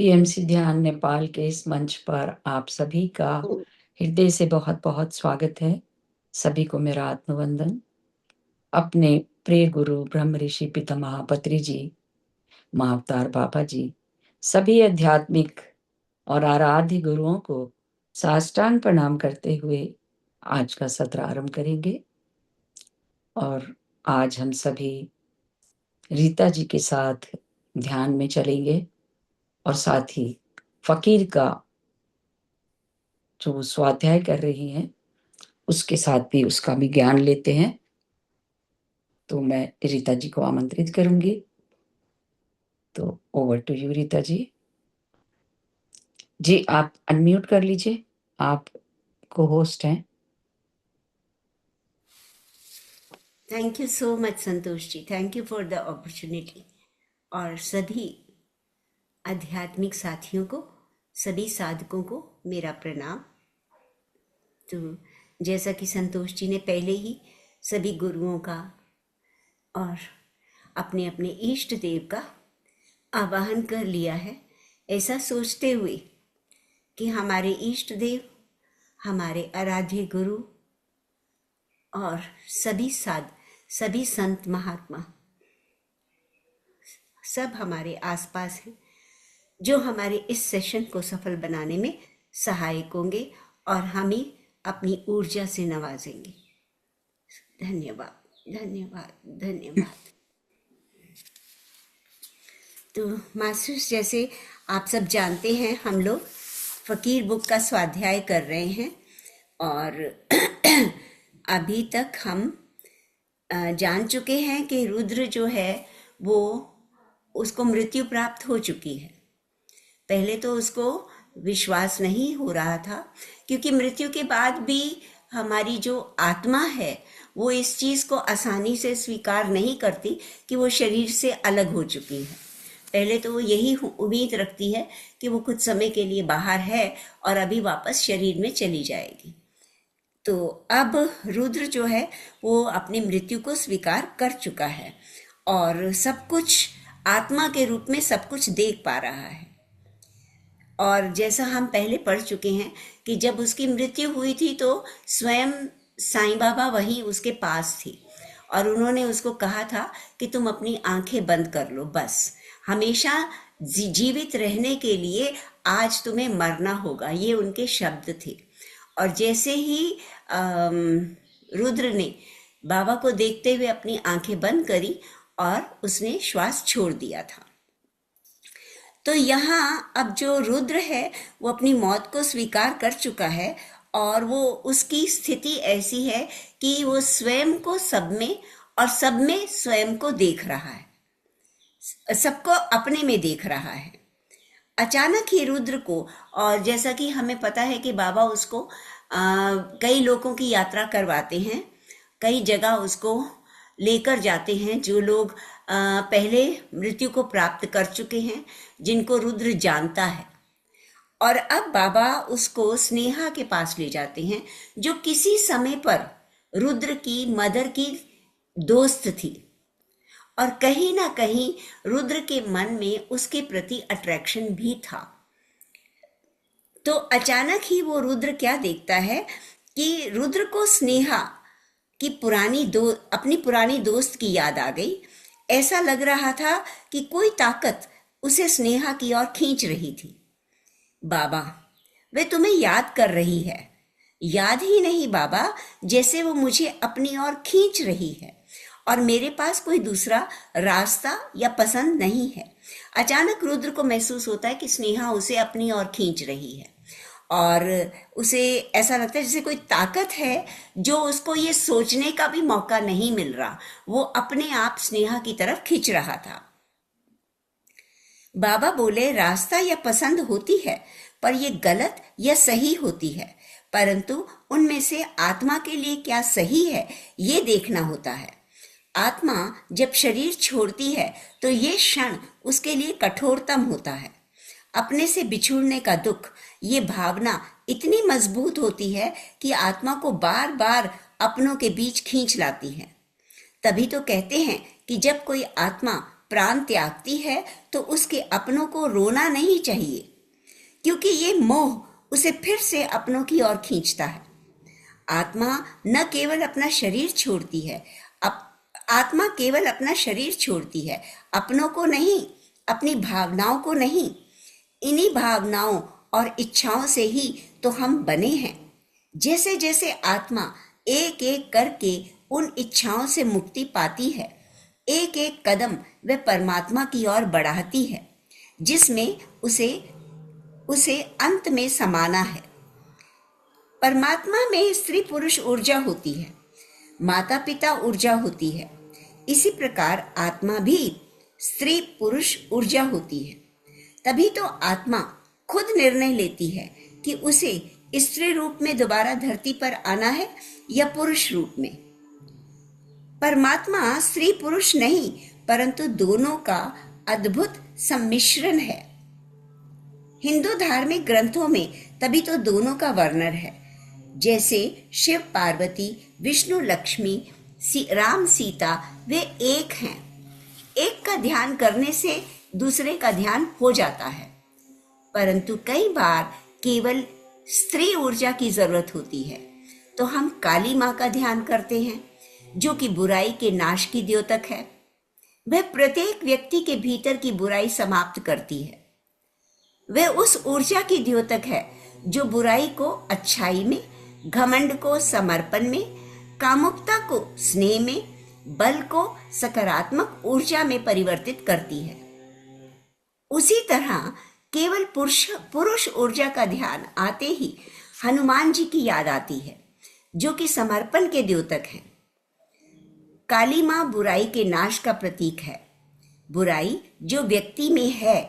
PMC ध्यान नेपाल के इस मंच पर आप सभी का हृदय से बहुत बहुत स्वागत है। सभी को मेरा आत्मवंदन। अपने प्रिय गुरु ब्रह्म ऋषि पितामह पत्री जी, महाअवतार बाबा जी, सभी आध्यात्मिक और आराध्य गुरुओं को साष्टांग प्रणाम करते हुए आज का सत्र आरंभ करेंगे। और आज हम सभी रीता जी के साथ ध्यान में चलेंगे और साथ ही फकीर का जो स्वाध्याय कर रही हैं उसके साथ भी उसका भी ज्ञान लेते हैं। तो मैं रीता जी को आमंत्रित करूंगी। तो over to you Rita ji. जी आप अनम्यूट कर लीजिए, आप को होस्ट हैं। Thank you so much Santosh ji, thank you for the opportunity. और सभी आध्यात्मिक साथियों को, सभी साधकों को मेरा प्रणाम। तो जैसा कि संतोष जी ने पहले ही सभी गुरुओं का और अपने अपने इष्ट देव का आवाहन कर लिया है, ऐसा सोचते हुए कि हमारे इष्ट देव, हमारे आराध्य गुरु और सभी संत महात्मा सब हमारे आसपास हैं, जो हमारे इस सेशन को सफल बनाने में सहायक होंगे और हमें अपनी ऊर्जा से नवाजेंगे। धन्यवाद धन्यवाद धन्यवाद। तो मास्टर्स, जैसे आप सब जानते हैं, हम लोग फकीर बुक का स्वाध्याय कर रहे हैं और अभी तक हम जान चुके हैं कि रुद्र जो है वो उसको मृत्यु प्राप्त हो चुकी है। पहले तो उसको विश्वास नहीं हो रहा था, क्योंकि मृत्यु के बाद भी हमारी जो आत्मा है वो इस चीज को आसानी से स्वीकार नहीं करती कि वो शरीर से अलग हो चुकी है। पहले तो वो यही उम्मीद रखती है कि वो कुछ समय के लिए बाहर है और अभी वापस शरीर में चली जाएगी। तो अब रुद्र जो है वो अपनी मृत्यु को स्वीकार कर चुका है और सब कुछ आत्मा के रूप में सब कुछ देख पा रहा है। और जैसा हम पहले पढ़ चुके हैं कि जब उसकी मृत्यु हुई थी तो स्वयं साईं बाबा वहीं उसके पास थी और उन्होंने उसको कहा था कि तुम अपनी आंखें बंद कर लो, बस हमेशा जीवित रहने के लिए आज तुम्हें मरना होगा, ये उनके शब्द थे। और जैसे ही रुद्र ने बाबा को देखते हुए अपनी आंखें बंद करी और उसने श्वास छोड़ दिया था। तो यहाँ अब जो रुद्र है वो अपनी मौत को स्वीकार कर चुका है और वो उसकी स्थिति ऐसी है कि वो स्वयं को सब में और सब में स्वयं को देख रहा है, सबको अपने में देख रहा है। अचानक ही रुद्र को, और जैसा कि हमें पता है कि बाबा उसको कई लोगों की यात्रा करवाते हैं, कई जगह उसको लेकर जाते हैं जो लोग पहले मृत्यु को प्राप्त कर चुके हैं, जिनको रुद्र जानता है। और अब बाबा उसको स्नेहा के पास ले जाते हैं, जो किसी समय पर रुद्र की मदर की दोस्त थी और कहीं ना कहीं रुद्र के मन में उसके प्रति अट्रैक्शन भी था। तो अचानक ही वो रुद्र क्या देखता है कि रुद्र को स्नेहा की अपनी पुरानी दोस्त की याद आ गई। ऐसा लग रहा था कि कोई ताकत उसे स्नेहा की ओर खींच रही थी। बाबा, वे तुम्हें याद कर रही है। याद ही नहीं बाबा, जैसे वो मुझे अपनी ओर खींच रही है और मेरे पास कोई दूसरा रास्ता या पसंद नहीं है। अचानक रुद्र को महसूस होता है कि स्नेहा उसे अपनी ओर खींच रही है और उसे ऐसा लगता है जैसे कोई ताकत है जो उसको ये सोचने का भी मौका नहीं मिल रहा, वो अपने आप स्नेहा की तरफ खींच रहा था। बाबा बोले, रास्ता या पसंद होती है, पर ये गलत या सही होती है, परंतु उनमें से आत्मा के लिए क्या सही है ये देखना होता है। आत्मा जब शरीर छोड़ती है तो ये क्षण उसके लिए कठोरतम होता है। अपने से बिछुड़ने का दुख, ये भावना इतनी मजबूत होती है कि आत्मा को बार बार अपनों के बीच खींच लाती है। तभी तो कहते हैं कि जब कोई आत्मा प्राण त्यागती है तो उसके अपनों को रोना नहीं चाहिए, क्योंकि ये मोह उसे फिर से अपनों की ओर खींचता है। आत्मा न केवल अपना शरीर छोड़ती है, आत्मा केवल अपना शरीर छोड़ती है, अपनों को नहीं, अपनी भावनाओं को नहीं। इन्हीं भावनाओं और इच्छाओं से ही तो हम बने हैं। जैसे जैसे आत्मा एक एक करके उन इच्छाओं से मुक्ति पाती है, एक एक कदम वह परमात्मा की ओर बढ़ाती है, जिसमें उसे अंत में समाना है। परमात्मा में स्त्री पुरुष ऊर्जा होती है, माता पिता ऊर्जा होती है। इसी प्रकार आत्मा भी स्त्री पुरुष ऊर्जा होती है। तभी तो आत्मा खुद निर्णय लेती है कि उसे स्त्री रूप में दोबारा धरती पर आना है या पुरुष रूप में। परमात्मा स्त्री पुरुष नहीं, परंतु दोनों का अद्भुत सम्मिश्रण है। हिंदू धार्मिक ग्रंथों में तभी तो दोनों का वर्णन है, जैसे शिव पार्वती, विष्णु लक्ष्मी, राम सीता, वे एक हैं। एक का ध्यान करने से दूसरे का ध्यान हो जाता है, परंतु कई बार केवल स्त्री ऊर्जा की जरूरत होती है तो हम काली माँ का ध्यान करते हैं, जो कि बुराई के नाश की द्योतक है। वह प्रत्येक व्यक्ति के भीतर की बुराई समाप्त करती है। वह उस ऊर्जा की द्योतक है जो बुराई को अच्छाई में, घमंड को समर्पण में, कामुकता को स्नेह में, बल को सकारात्मक ऊर्जा में परिवर्तित करती है। उसी तरह केवल पुरुष ऊर्जा का ध्यान आते ही हनुमान जी की याद आती है, जो कि समर्पण के द्योतक हैं। काली माँ बुराई के नाश का प्रतीक है। बुराई जो व्यक्ति में है,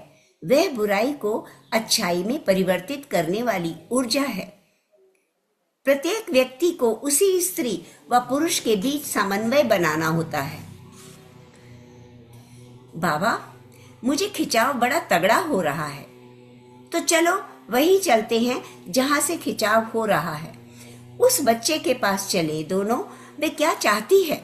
वह बुराई को अच्छाई में परिवर्तित करने वाली ऊर्जा है। प्रत्येक व्यक्ति को उसी स्त्री व पुरुष के बीच समन्वय बनाना होता है। बाबा, मुझे खिंचाव बड़ा तगड़ा हो रहा है, तो चलो वहीं चलते हैं जहां से खिंचाव हो रहा है। उस बच्चे के पास चले दोनों। वे क्या चाहती है?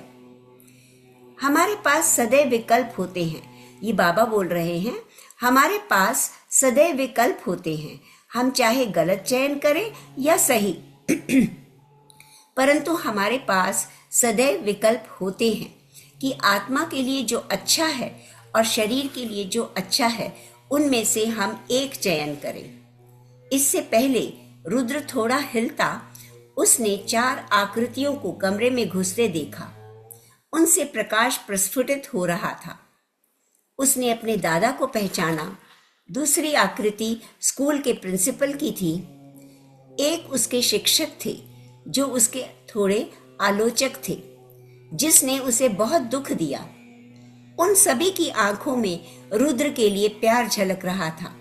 हमारे पास सदैव विकल्प होते हैं, ये बाबा बोल रहे हैं। हमारे पास सदैव विकल्प होते हैं, हम चाहे गलत चयन करें या सही परंतु हमारे पास सदैव विकल्प होते हैं कि आत्मा के लिए जो अच्छा है और शरीर के लिए जो अच्छा है, उनमें से हम एक चयन करें। इससे पहले रुद्र थोड़ा हिलता, उसने 4 आकृतियों को कमरे में घुसते देखा। उनसे प्रकाश प्रस्फुटित हो रहा था। उसने अपने दादा को पहचाना। दूसरी आकृति स्कूल के प्रिंसिपल की थी। एक उसके शिक्षक थे जो उसके थोड़े आलोचक थे, जिसने उसे बहुत दुख दिया। उन सभी की आंखों में रुद्र के लिए प्यार झलक रहा था।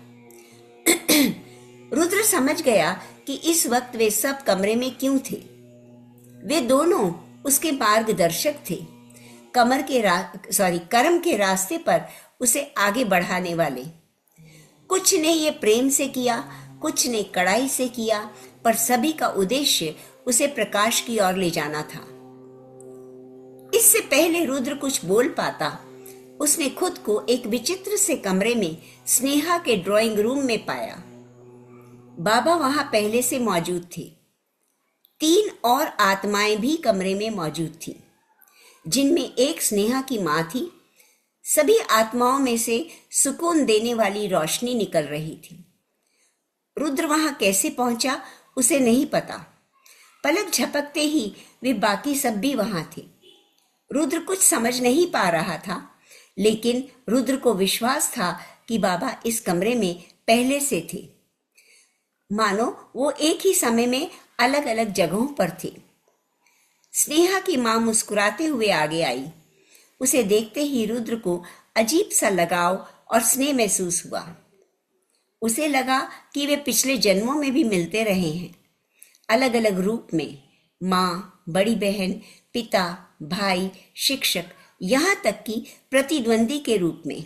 रुद्र समझ गया कि इस वक्त वे सब कमरे में क्यों थे। वे दोनों उसके मार्गदर्शक थे, कर्म के रास्ते पर उसे आगे बढ़ाने वाले। कुछ ने ये प्रेम से किया, कुछ ने कड़ाई से किया, पर सभी का उद्देश्य उसे प्रकाश की ओर ले जाना था। इससे पहले रुद्र कुछ बोल पाता, उसने खुद को एक विचित्र से कमरे में स्नेहा के ड्राइंग रूम में पाया। बाबा वहां पहले से मौजूद थे। 3 और आत्माएं भी कमरे में मौजूद थीं, जिनमें एक स्नेहा की मां थी। सभी आत्माओं में से सुकून देने वाली रोशनी निकल रही थी। रुद्र वहां कैसे पहुंचा उसे नहीं पता। पलक झपकते ही वे बाकी सब भी वहां थे। रुद्र कुछ समझ नहीं पा रहा था, लेकिन रुद्र को विश्वास था कि बाबा इस कमरे में पहले से थे, मानो वो एक ही समय में अलग अलग जगहों पर थे। स्नेहा की मां मुस्कुराते हुए आगे आई। उसे देखते ही रुद्र को अजीब सा लगाव और स्नेह महसूस हुआ। उसे लगा कि वे पिछले जन्मों में भी मिलते रहे हैं, अलग अलग रूप में। माँ, बड़ी बहन, पिता, भाई, शिक्षक, यहाँ तक कि प्रतिद्वंदी के रूप में।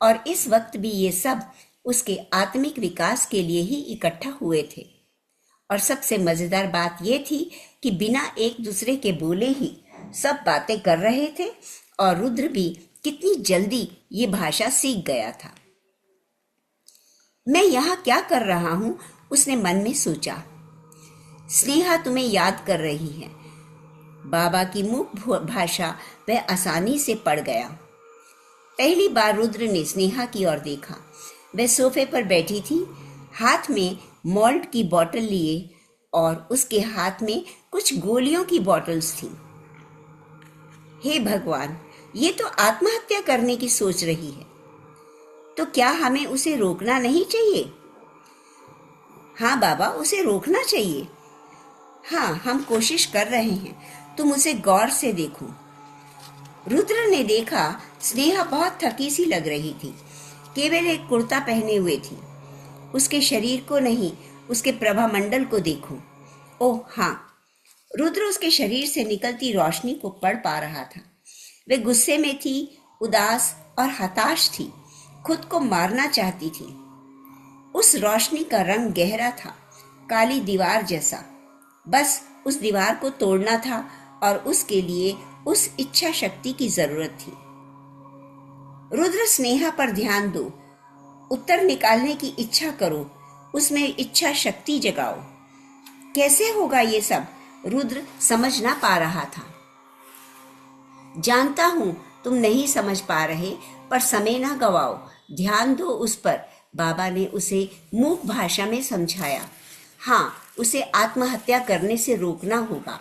और इस वक्त भी ये सब उसके आत्मिक विकास के लिए ही इकट्ठा हुए थे। और सबसे मजेदार बात यह थी कि बिना एक दूसरे के बोले ही सब बातें कर रहे थे और रुद्र भी कितनी जल्दी ये भाषा सीख गया था। मैं यहाँ क्या कर रहा हूँ, उसने मन में सोचा। स्नेहा तुम्हें याद कर रही है। बाबा की मूक भाषा वह आसानी से पढ़ गया। पहली बार रुद्र ने स्नेहा की ओर देखा। वह सोफे पर बैठी थी, हाथ में मॉल्ट की बोतल लिए और उसके हाथ में कुछ गोलियों की बोतल्स थी। हे भगवान, ये तो आत्महत्या करने की सोच रही है। तो क्या हमें उसे रोकना नहीं चाहिए? हाँ बाबा, उसे रोकना चाहिए। हाँ, हम कोशिश कर रहे हैं, तुम उसे गौर से देखो। रुद्र ने देखा स्नेहा बहुत थकी सी लग रही थी। केवल एक कुर्ता पहने हुए थी। उसके शरीर को नहीं, उसके प्रभामंडल को देखो। ओह हाँ, रुद्र उसके शरीर से निकलती रोशनी को पढ़ पा रहा था। वह गुस्से में थी, उदास और हताश थी, खुद को मारना चाहती थी। उस रोशनी का रंग गहरा था, काली दीवार जैसा। बस उस दीवार को तोड़ना था और उसके लिए उस इच्छा शक्ति की जरूरत थी। रुद्र, स्नेहा पर ध्यान दो, उत्तर निकालने की इच्छा करो, उसमें इच्छा शक्ति जगाओ। कैसे होगा ये सब? रुद्र समझ ना पा रहा था। जानता हूं तुम नहीं समझ पा रहे, पर समय ना गवाओ, ध्यान दो उस पर। बाबा ने उसे मूक भाषा में समझाया। हाँ, उसे आत्महत्या करने से रोकना होगा।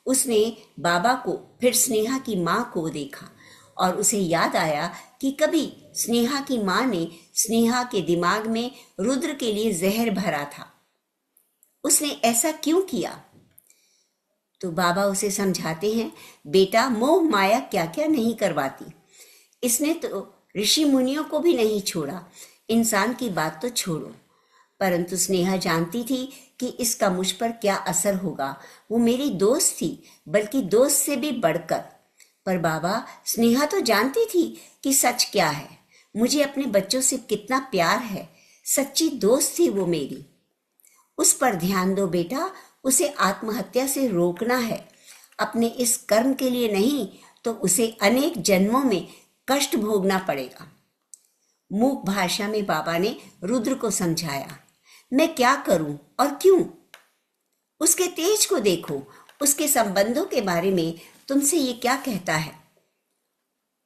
उसने बाबा को, फिर स्नेहा की माँ को देखा और उसे याद आया कि कभी स्नेहा की माँ ने स्नेहा के दिमाग में रुद्र के लिए जहर भरा था। उसने ऐसा क्यों किया? तो बाबा उसे समझाते हैं, बेटा, मोह माया क्या क्या नहीं करवाती। इसने तो ऋषि मुनियों को भी नहीं छोड़ा, इंसान की बात तो छोड़ो। परंतु स्नेहा जानती थी कि इसका मुझ पर क्या असर होगा। वो मेरी दोस्त थी, बल्कि दोस्त से भी बढ़कर। पर बाबा, स्नेहा तो जानती थी कि सच क्या है। मुझे अपने बच्चों से कितना प्यार है, सच्ची दोस्त थी वो मेरी। उस पर ध्यान दो बेटा, उसे आत्महत्या से रोकना है। अपने इस कर्म के लिए नहीं तो उसे अनेक जन्मों में कष्ट भोगना पड़ेगा। मूक भाषा में बाबा ने रुद्र को समझाया। मैं क्या करूं और क्यों? उसके तेज को देखो, उसके संबंधों के बारे में तुमसे ये क्या कहता है?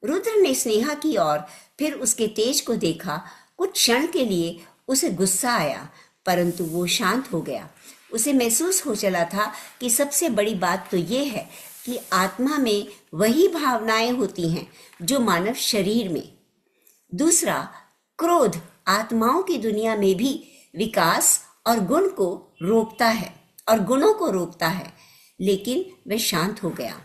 रुद्र ने स्नेहा की ओर, फिर उसके तेज को देखा। कुछ क्षण के लिए उसे गुस्सा आया, परंतु वो शांत हो गया। उसे महसूस हो चला था कि सबसे बड़ी बात तो ये है कि आत्मा में वही भावनाएं होती हैं जो मानव शरीर में। दूसरा, क्रोध आत्माओं की दुनिया में भी विकास और गुण को रोकता है और गुणों को रोकता है। लेकिन वह शांत हो गया।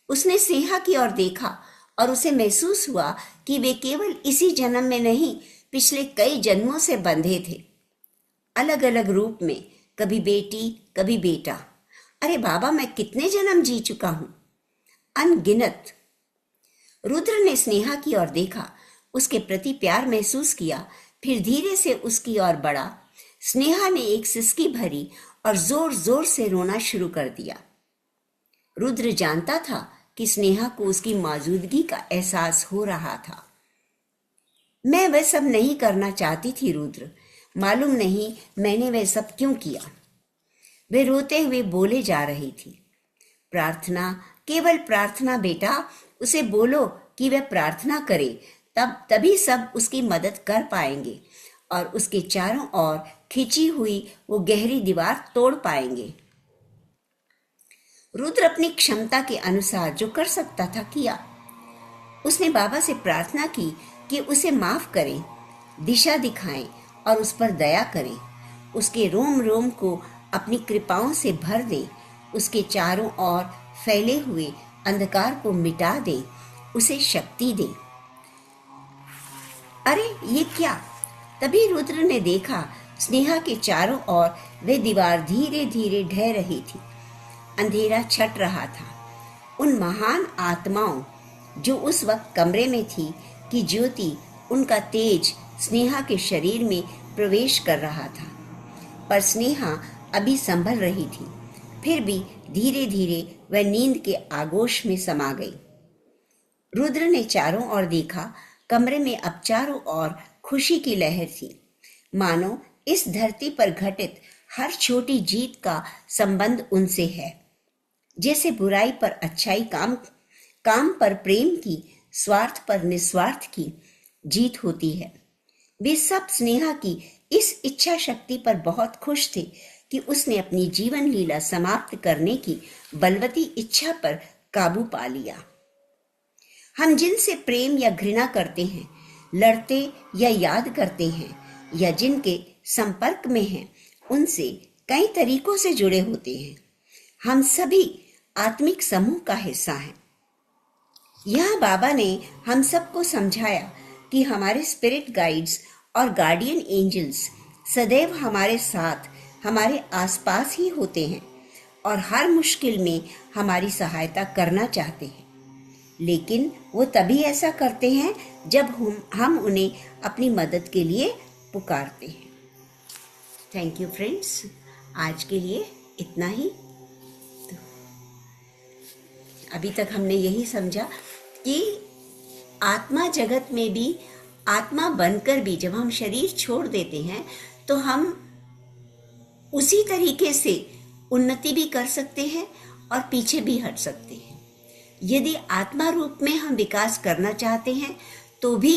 उसने स्नेहा की ओर देखा और उसे महसूस हुआ कि वे केवल इसी जन्म में नहीं, पिछले कई जन्मों से बंधे थे, अलग अलग रूप में, कभी बेटी कभी बेटा। अरे बाबा, मैं कितने जन्म जी चुका हूं, अनगिनत। रुद्र ने स्नेहा की ओर देखा, उसके प्रति प्यार महसूस किया, फिर धीरे से उसकी ओर बढ़ा। स्नेहा ने एक सिसकी भरी और जोर जोर से रोना शुरू कर दिया। रुद्र जानता था कि स्नेहा को उसकी मौजूदगी का एहसास हो रहा था। मैं वह सब नहीं करना चाहती थी रुद्र, मालूम नहीं मैंने वह सब क्यों किया। वे रोते हुए बोले जा रही थी। प्रार्थना, केवल प्रार्थना बेटा, उसे बोलो कि वह प्रार्थना करे, तभी सब उसकी मदद कर पाएंगे और उसके चारों ओर खिंची हुई वो गहरी दीवार तोड़ पाएंगे। रुद्र अपनी क्षमता के अनुसार जो कर सकता था किया। उसने बाबा से प्रार्थना की कि उसे माफ करें, दिशा दिखाएं और उस पर दया करें, उसके रोम रोम को अपनी कृपाओं से भर दें, उसके चारों ओर फैले हुए अंधकार को मिटा दें, उसे शक्ति दें। अरे ये क्या? तभी रुद्र ने देखा स्नेहा के चारों ओर वे दीवार धीरे धीरे ढह रही थी। अंधेरा छट रहा था। उन महान आत्माओं जो उस वक्त कमरे में थी की ज्योति, उनका तेज स्नेहा के शरीर में प्रवेश कर रहा था। पर स्नेहा अभी संभल रही थी। फिर भी धीरे धीरे वह नींद के आगोश में समा गई। रुद्र ने चारों ओर देखा। कमरे में अब चारों ओर खुशी की लहर थी, मानो इस धरती पर घटित हर छोटी जीत का संबंध उनसे है। जैसे बुराई पर अच्छाई, काम पर प्रेम की, स्वार्थ पर निस्वार्थ की जीत होती है। वे सब स्नेहा की इस इच्छा शक्ति पर बहुत खुश थे कि उसने अपनी जीवन लीला समाप्त करने की बलवती इच्छा पर काबू पा लिया। हम जिनसे प्रेम या घृणा करते हैं, लड़ते या याद करते हैं, या जिनके संपर्क में हैं, उनसे कई तरीकों से जुड़े होते हैं। हम सभी आत्मिक समूह का हिस्सा हैं। यह बाबा ने हम सबको समझाया कि हमारे स्पिरिट गाइड्स और गार्डियन एंजल्स सदैव हमारे साथ, हमारे आसपास ही होते हैं और हर मुश्किल में हमारी सहायता करना चाहते हैं। लेकिन वो तभी ऐसा करते हैं जब हम उन्हें अपनी मदद के लिए पुकारते हैं। थैंक यू फ्रेंड्स, आज के लिए इतना ही। अभी तक हमने यही समझा कि आत्मा जगत में भी, आत्मा बनकर भी जब हम शरीर छोड़ देते हैं तो हम उसी तरीके से उन्नति भी कर सकते हैं और पीछे भी हट सकते हैं। यदि आत्मा रूप में हम विकास करना चाहते हैं तो भी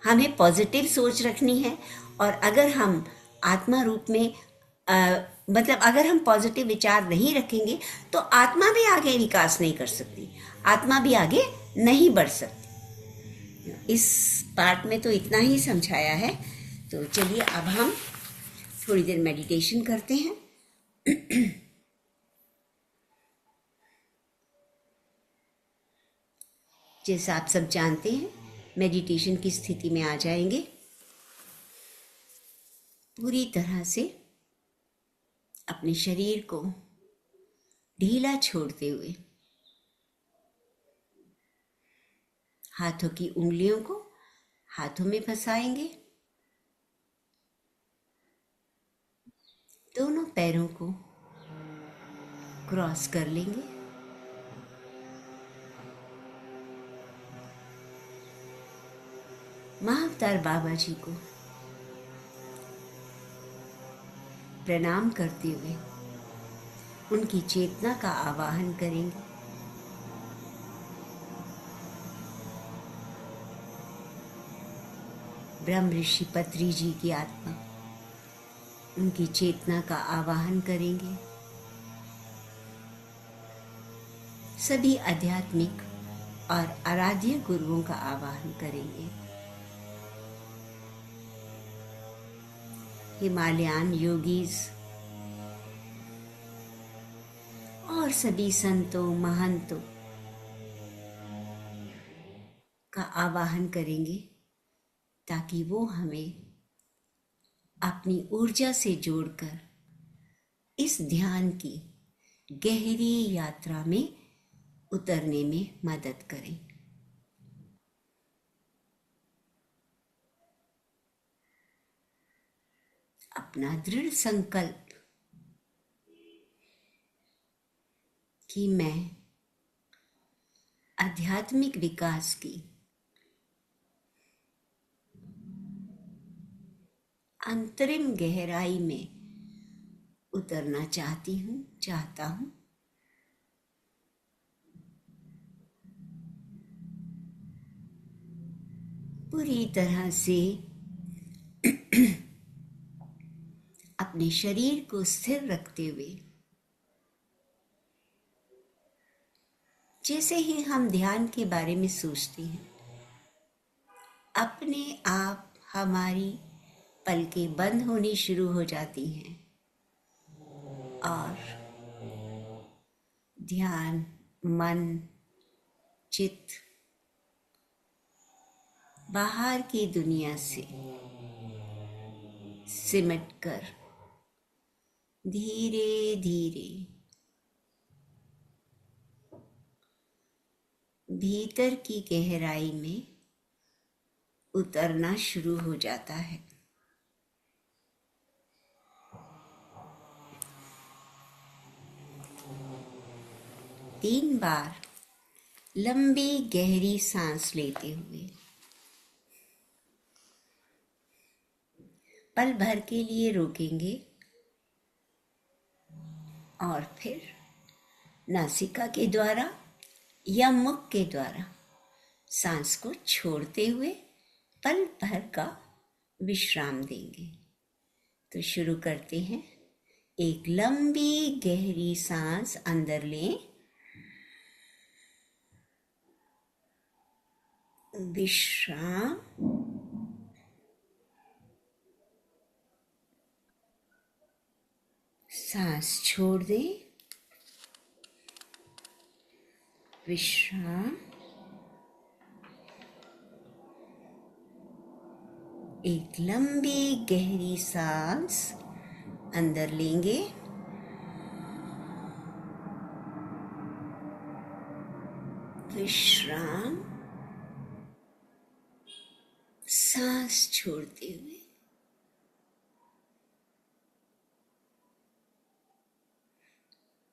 हमें पॉजिटिव सोच रखनी है, और अगर हम आत्मा रूप में मतलब अगर हम पॉजिटिव विचार नहीं रखेंगे तो आत्मा भी आगे विकास नहीं कर सकती, आत्मा भी आगे नहीं बढ़ सकती। इस पार्ट में तो इतना ही समझाया है। तो चलिए अब हम थोड़ी देर मेडिटेशन करते हैं। जैसा आप सब जानते हैं, मेडिटेशन की स्थिति में आ जाएंगे, पूरी तरह से अपने शरीर को ढीला छोड़ते हुए हाथों की उंगलियों को हाथों में फंसाएंगे, दोनों पैरों को क्रॉस कर लेंगे, महाअवतार बाबा जी को प्रणाम करते हुए उनकी चेतना का आवाहन करेंगे। ब्रह्म ऋषि पत्री जी की आत्मा, उनकी चेतना का आवाहन करेंगे। सभी आध्यात्मिक और आराध्य गुरुओं का आवाहन करेंगे। हिमालयन योगीज और सभी संतों, महंतों का आवाहन करेंगे ताकि वो हमें अपनी ऊर्जा से जोड़कर इस ध्यान की गहरी यात्रा में उतरने में मदद करें। अपना दृढ़ संकल्प कि मैं आध्यात्मिक विकास की अंतरिम गहराई में उतरना चाहता हूं। पूरी तरह से अपने शरीर को स्थिर रखते हुए, जैसे ही हम ध्यान के बारे में सोचते हैं, अपने आप हमारी पलकें बंद होनी शुरू हो जाती हैं और ध्यान, मन, चित्त बाहर की दुनिया से सिमट कर धीरे धीरे भीतर की गहराई में उतरना शुरू हो जाता है। तीन बार लंबी गहरी सांस लेते हुए पल भर के लिए रोकेंगे और फिर नासिका के द्वारा या मुख के द्वारा सांस को छोड़ते हुए पल भर का विश्राम देंगे। तो शुरू करते हैं। एक लंबी गहरी सांस अंदर लें, विश्राम, सांस छोड़ दें, विश्राम। एक लंबी गहरी सांस अंदर लेंगे, विश्राम, सांस छोड़ते हुए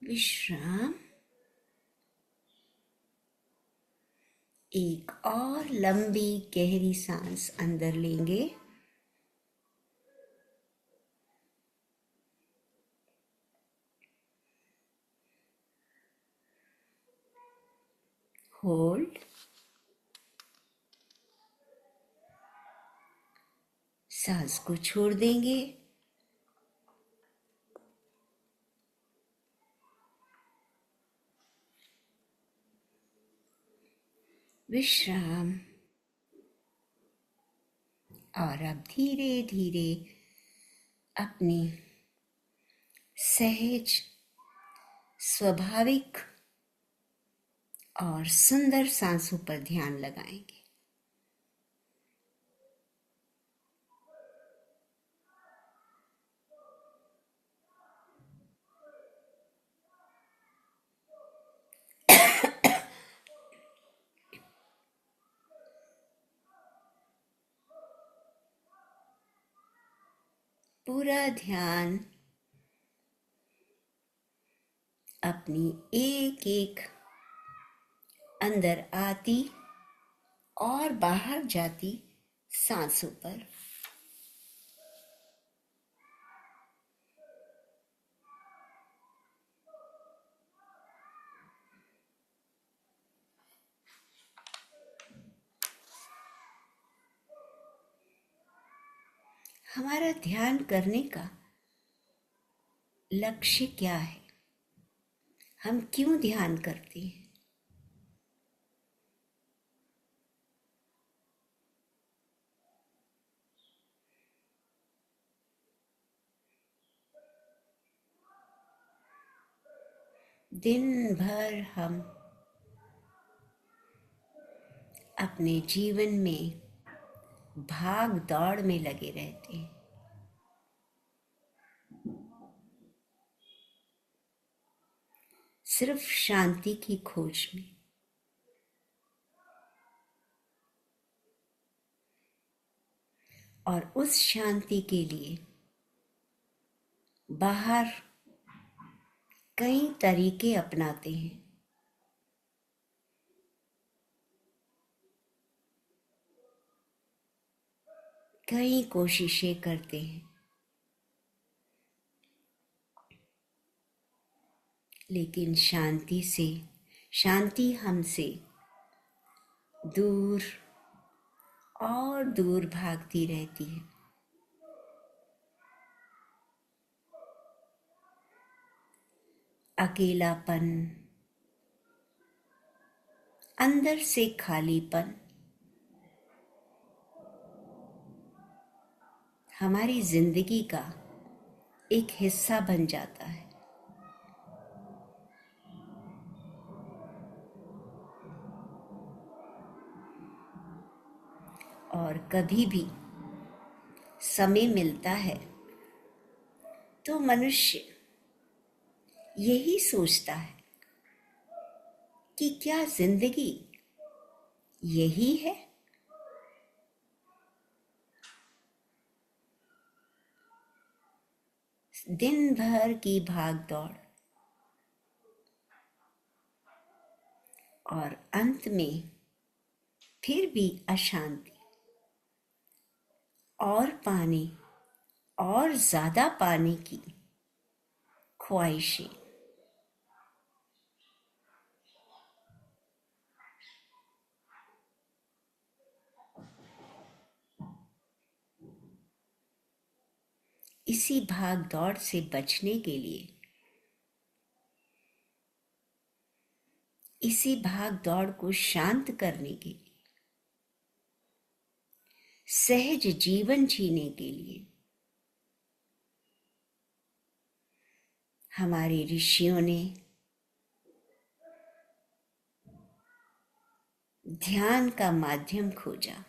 विश्राम। एक और लंबी गहरी सांस अंदर लेंगे, होल्ड, सांस को छोड़ देंगे, विश्राम। और अब धीरे धीरे अपनी सहज, स्वाभाविक और सुंदर सांसों पर ध्यान लगाएंगे। पूरा ध्यान अपनी एक एक अंदर आती और बाहर जाती सांसों पर। हमारा ध्यान करने का लक्ष्य क्या है? हम क्यों ध्यान करते हैं? दिन भर हम अपने जीवन में भाग दौड़ में लगे रहते हैं। सिर्फ शांति की खोज में। और उस शांति के लिए बाहर कई तरीके अपनाते हैं। कई कोशिशें करते हैं, लेकिन शांति हमसे दूर और दूर भागती रहती है। अकेलापन, अंदर से खालीपन हमारी जिंदगी का एक हिस्सा बन जाता है। और कभी भी समय मिलता है तो मनुष्य यही सोचता है कि क्या जिंदगी यही है? दिन भर की भाग दौड़ और अंत में फिर भी अशांति, और पाने और ज्यादा पाने की ख्वाहिशें। इसी भाग दौड़ से बचने के लिए, इसी भाग दौड़ को शांत करने के लिए, सहज जीवन जीने के लिए हमारे ऋषियों ने ध्यान का माध्यम खोजा।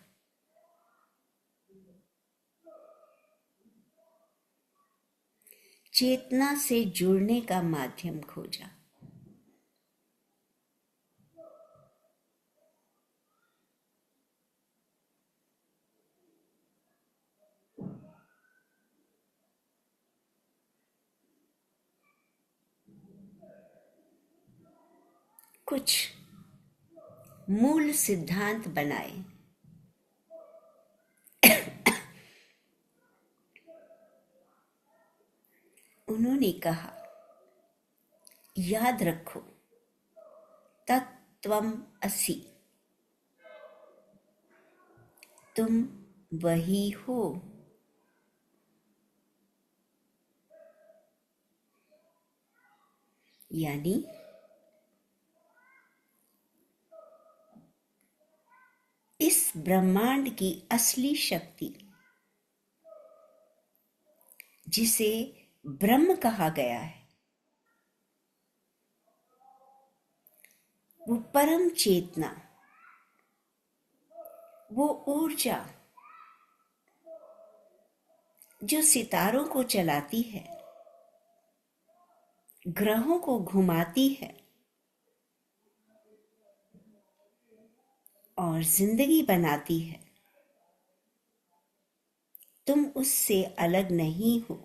चेतना से जुड़ने का माध्यम खोजा। कुछ मूल सिद्धांत बनाए। उन्होंने कहा, याद रखो, तत्त्वम् असि, तुम वही हो। यानी इस ब्रह्मांड की असली शक्ति, जिसे ब्रह्म कहा गया है, वो परम चेतना, वो ऊर्जा जो सितारों को चलाती है, ग्रहों को घुमाती है और जिंदगी बनाती है, तुम उससे अलग नहीं हो।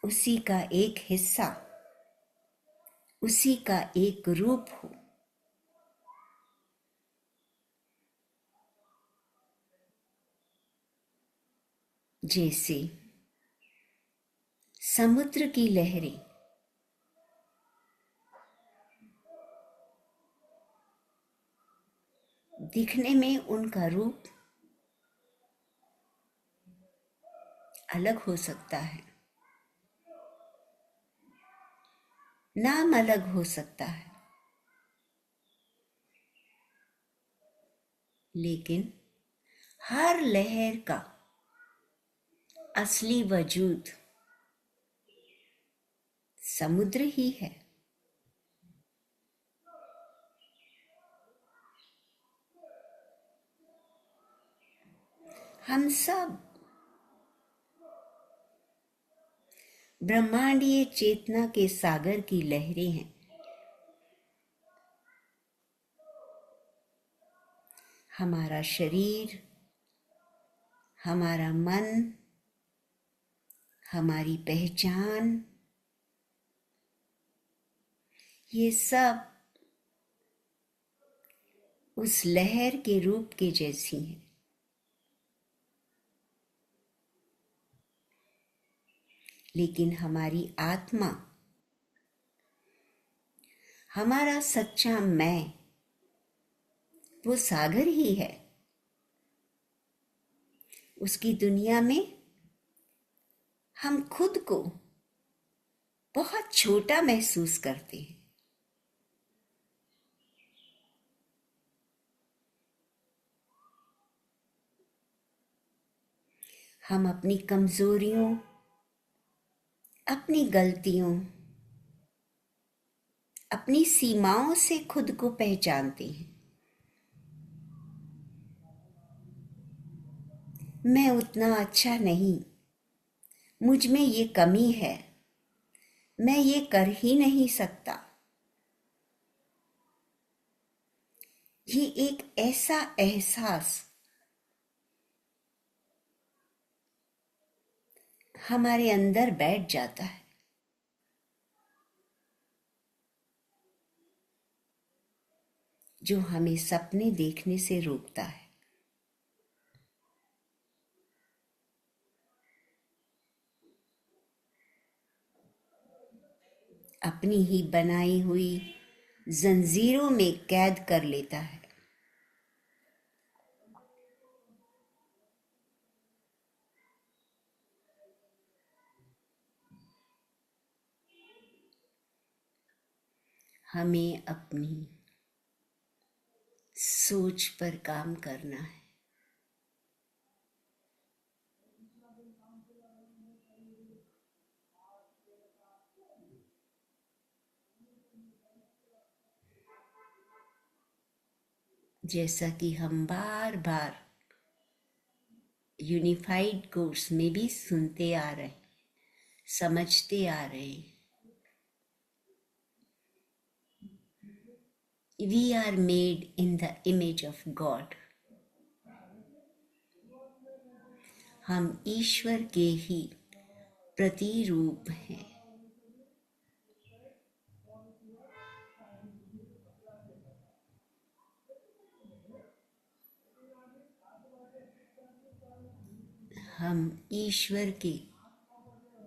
उसी का एक हिस्सा, उसी का एक रूप हो। जैसे समुद्र की लहरें दिखने में उनका रूप अलग हो सकता है, नाम अलग हो सकता है, लेकिन हर लहर का असली वजूद समुद्र ही है। हम सब ब्रह्मांडीय चेतना के सागर की लहरें हैं। हमारा शरीर, हमारा मन, हमारी पहचान, ये सब उस लहर के रूप के जैसी हैं। लेकिन हमारी आत्मा, हमारा सच्चा मैं, वो सागर ही है। उसकी दुनिया में हम खुद को बहुत छोटा महसूस करते हैं। हम अपनी कमजोरियों, अपनी गलतियों, अपनी सीमाओं से खुद को पहचानते हैं। मैं उतना अच्छा नहीं, मुझ में ये कमी है, मैं ये कर ही नहीं सकता। ये एक ऐसा एहसास हमारे अंदर बैठ जाता है। जो हमें सपने देखने से रोकता है। अपनी ही बनाई हुई जंजीरों में कैद कर लेता है। हमें अपनी सोच पर काम करना है। जैसा कि हम बार बार यूनिफाइड कोर्स में भी सुनते आ रहे हैं, समझते आ रहे हैं, we are made in the image of God। हम ईश्वर के ही प्रतिरूप हैं। हम ईश्वर के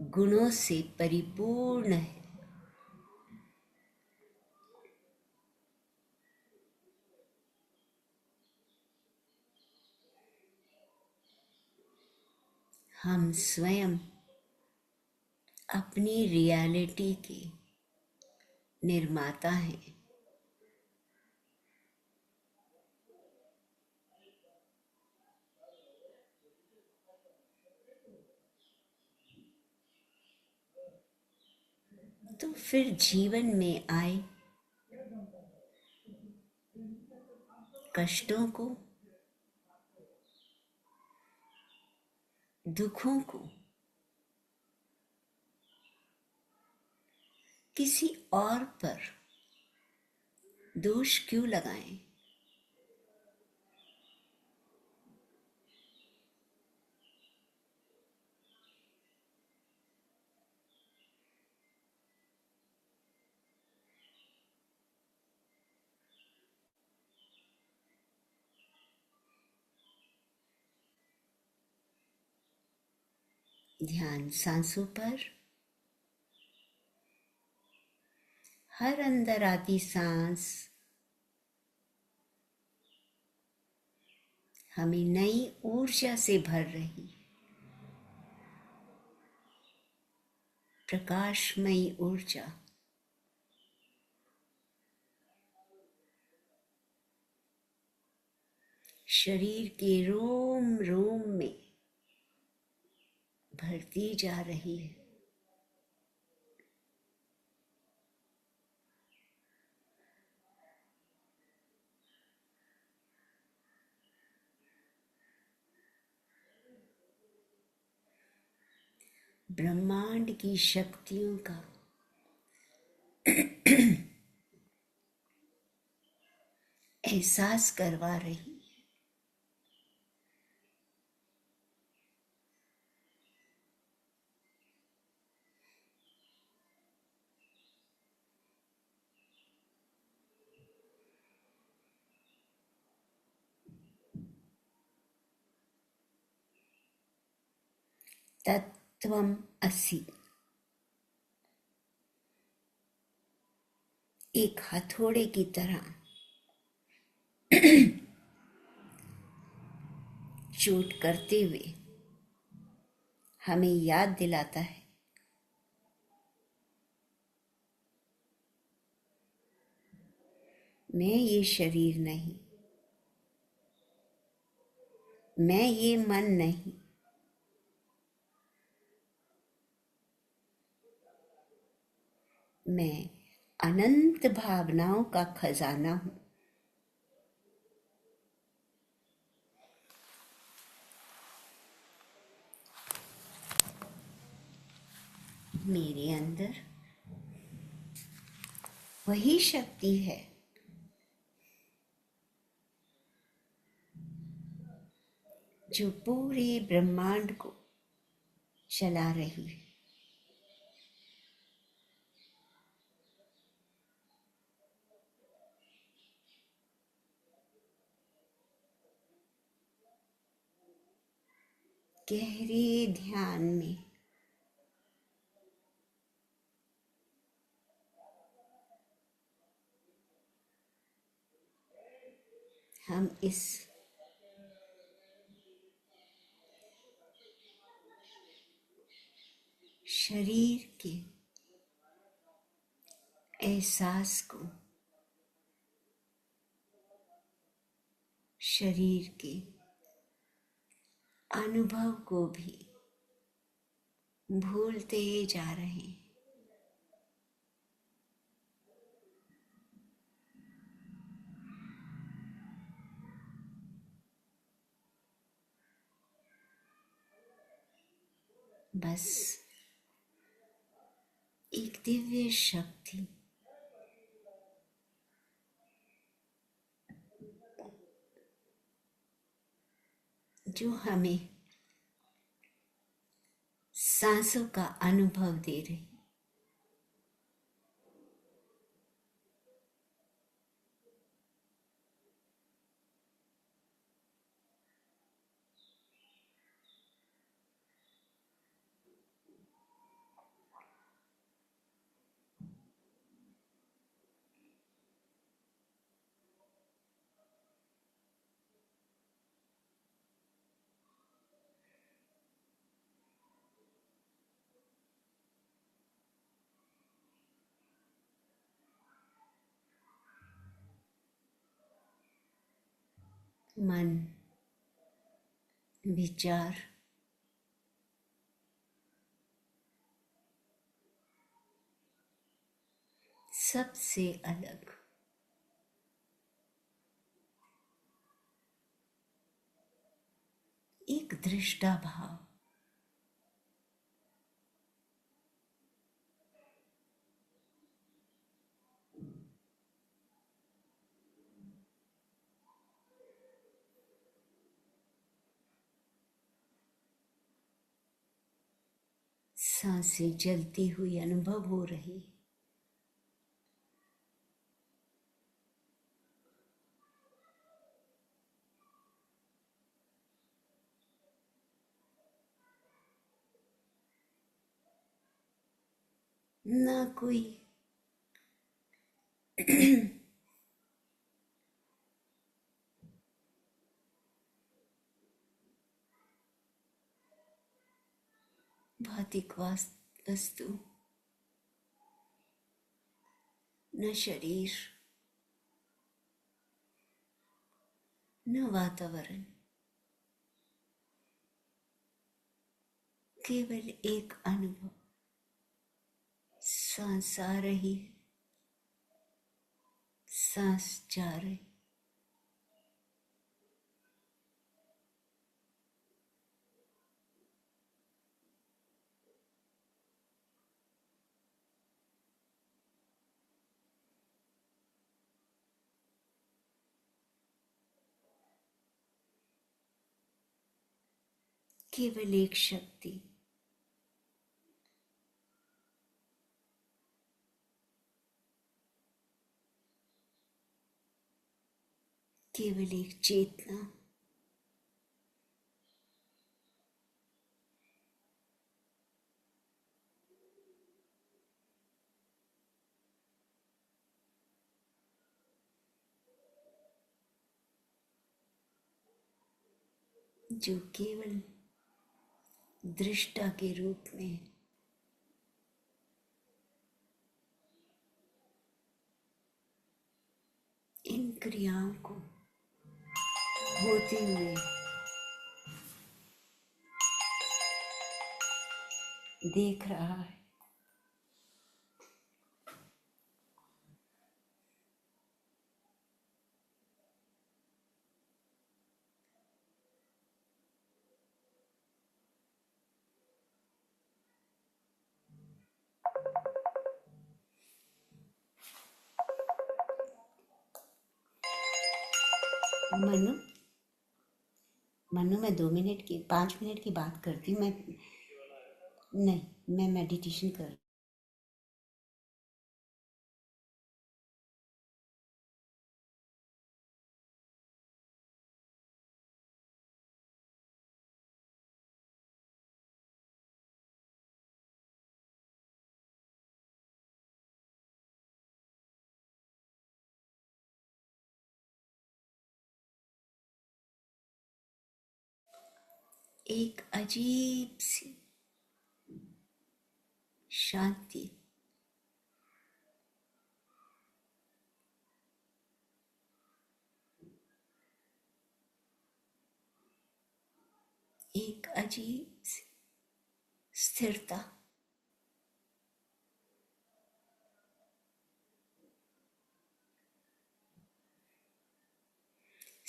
गुणों से परिपूर्ण हैं। हम स्वयं अपनी रियलिटी के निर्माता हैं। तो फिर जीवन में आए कष्टों को, दुखों को किसी और पर दोष क्यों लगाएं? ध्यान सांसों पर। हर अंदर आती सांस हमें नई ऊर्जा से भर रही, प्रकाशमयी ऊर्जा। शरीर के रोम रोम में भरती जा रही है। ब्रह्मांड की शक्तियों का एहसास करवा रही। तत्वम असि एक हथौड़े की तरह चोट करते हुए हमें याद दिलाता है मैं ये शरीर नहीं, मैं ये मन नहीं, मैं अनंत भावनाओं का खजाना हूं। मेरे अंदर वही शक्ति है जो पूरे ब्रह्मांड को चला रही है। गहरे ध्यान में हम इस शरीर के एहसास को, शरीर के अनुभव को भी भूलते जा रहे हैं। बस एक दिव्य शक्ति जो हमें सांसों का अनुभव दे रही, मन, विचार, सबसे अलग एक दृष्टा भाव, सांसें जलती हुई अनुभव हो रही, ना कोई भौतिक वस्तु, न शरीर, न वातावरण, केवल एक अनुभव, सांस आ रही, सांस जा रही, केवल एक शक्ति, केवल एक चेतना, जो केवल दृष्टा के रूप में इन क्रियाओं को होते हुए देख रहा है। मनु मनु मैं 5 मिनट की बात करती हूँ। मैं मेडिटेशन कर एक अजीब सी शांति, एक अजीब सी स्थिरता।